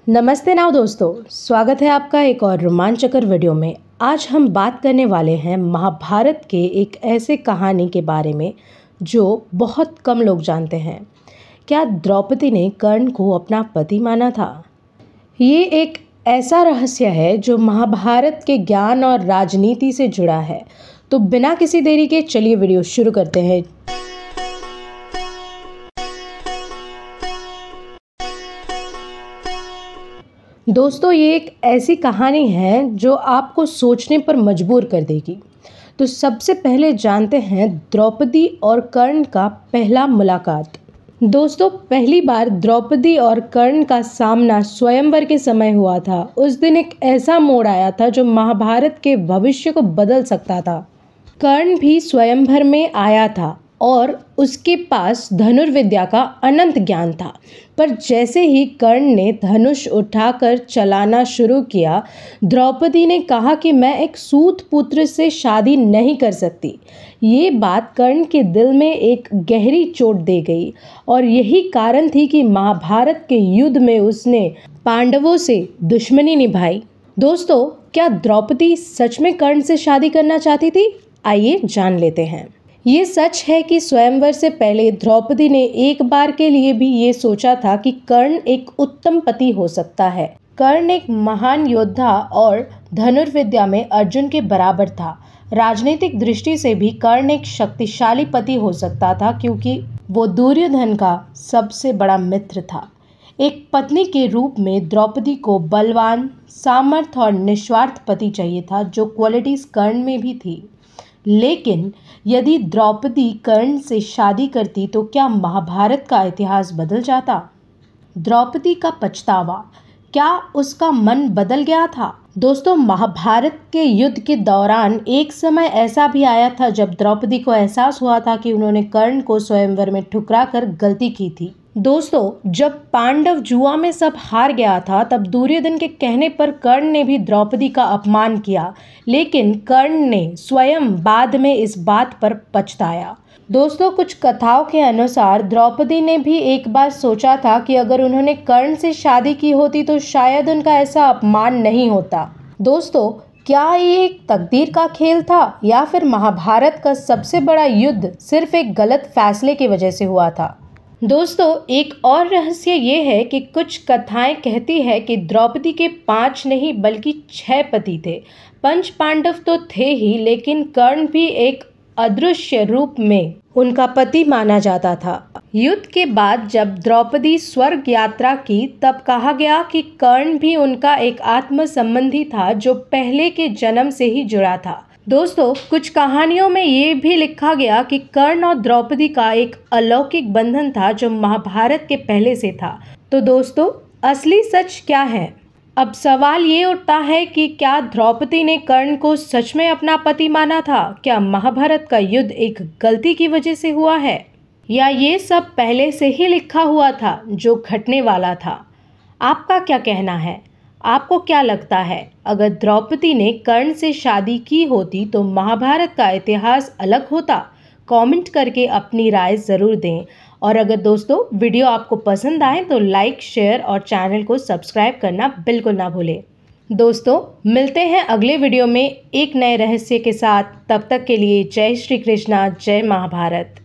नमस्ते नाउ दोस्तों, स्वागत है आपका एक और रोमांचकर वीडियो में। आज हम बात करने वाले हैं महाभारत के एक ऐसे कहानी के बारे में जो बहुत कम लोग जानते हैं। क्या द्रौपदी ने कर्ण को अपना पति माना था? ये एक ऐसा रहस्य है जो महाभारत के ज्ञान और राजनीति से जुड़ा है। तो बिना किसी देरी के चलिए वीडियो शुरू करते हैं। दोस्तों, ये एक ऐसी कहानी है जो आपको सोचने पर मजबूर कर देगी। तो सबसे पहले जानते हैं द्रौपदी और कर्ण का पहला मुलाकात। दोस्तों, पहली बार द्रौपदी और कर्ण का सामना स्वयंवर के समय हुआ था। उस दिन एक ऐसा मोड़ आया था जो महाभारत के भविष्य को बदल सकता था। कर्ण भी स्वयंवर में आया था और उसके पास धनुर्विद्या का अनंत ज्ञान था। पर जैसे ही कर्ण ने धनुष उठाकर चलाना शुरू किया, द्रौपदी ने कहा कि मैं एक सूत पुत्र से शादी नहीं कर सकती। ये बात कर्ण के दिल में एक गहरी चोट दे गई और यही कारण थी कि महाभारत के युद्ध में उसने पांडवों से दुश्मनी निभाई। दोस्तों, क्या द्रौपदी सच में कर्ण से शादी करना चाहती थी? आइए जान लेते हैं। ये सच है कि स्वयंवर से पहले द्रौपदी ने एक बार के लिए भी ये सोचा था कि कर्ण एक उत्तम पति हो सकता है। कर्ण एक महान योद्धा और धनुर्विद्या में अर्जुन के बराबर था। राजनीतिक दृष्टि से भी कर्ण एक शक्तिशाली पति हो सकता था क्योंकि वो दुर्योधन का सबसे बड़ा मित्र था। एक पत्नी के रूप में द्रौपदी को बलवान, सामर्थ्य और निस्वार्थ पति चाहिए था, जो क्वालिटीज कर्ण में भी थी। लेकिन यदि द्रौपदी कर्ण से शादी करती तो क्या महाभारत का इतिहास बदल जाता? द्रौपदी का पछतावा, क्या उसका मन बदल गया था? दोस्तों, महाभारत के युद्ध के दौरान एक समय ऐसा भी आया था जब द्रौपदी को एहसास हुआ था कि उन्होंने कर्ण को स्वयंवर में ठुकराकर गलती की थी। दोस्तों, जब पांडव जुआ में सब हार गया था तब दुर्योधन के कहने पर कर्ण ने भी द्रौपदी का अपमान किया, लेकिन कर्ण ने स्वयं बाद में इस बात पर पछताया। दोस्तों, कुछ कथाओं के अनुसार द्रौपदी ने भी एक बार सोचा था कि अगर उन्होंने कर्ण से शादी की होती तो शायद उनका ऐसा अपमान नहीं होता। दोस्तों, क्या ये एक तकदीर का खेल था या फिर महाभारत का सबसे बड़ा युद्ध सिर्फ एक गलत फैसले की वजह से हुआ था? दोस्तों, एक और रहस्य ये है कि कुछ कथाएं कहती है कि द्रौपदी के 5 नहीं बल्कि 6 पति थे। पंच पांडव तो थे ही, लेकिन कर्ण भी एक अदृश्य रूप में उनका पति माना जाता था। युद्ध के बाद जब द्रौपदी स्वर्ग यात्रा की तब कहा गया कि कर्ण भी उनका एक आत्म संबंधी था जो पहले के जन्म से ही जुड़ा था। दोस्तों, कुछ कहानियों में ये भी लिखा गया कि कर्ण और द्रौपदी का एक अलौकिक बंधन था जो महाभारत के पहले से था। तो दोस्तों, असली सच क्या है? अब सवाल ये उठता है कि क्या द्रौपदी ने कर्ण को सच में अपना पति माना था? क्या महाभारत का युद्ध एक गलती की वजह से हुआ है, या ये सब पहले से ही लिखा हुआ था जो घटने वाला था? आपका क्या कहना है? आपको क्या लगता है, अगर द्रौपदी ने कर्ण से शादी की होती तो महाभारत का इतिहास अलग होता? कमेंट करके अपनी राय ज़रूर दें। और अगर दोस्तों वीडियो आपको पसंद आए तो लाइक, शेयर और चैनल को सब्सक्राइब करना बिल्कुल ना भूलें। दोस्तों, मिलते हैं अगले वीडियो में एक नए रहस्य के साथ। तब तक के लिए जय श्री कृष्णा, जय महाभारत।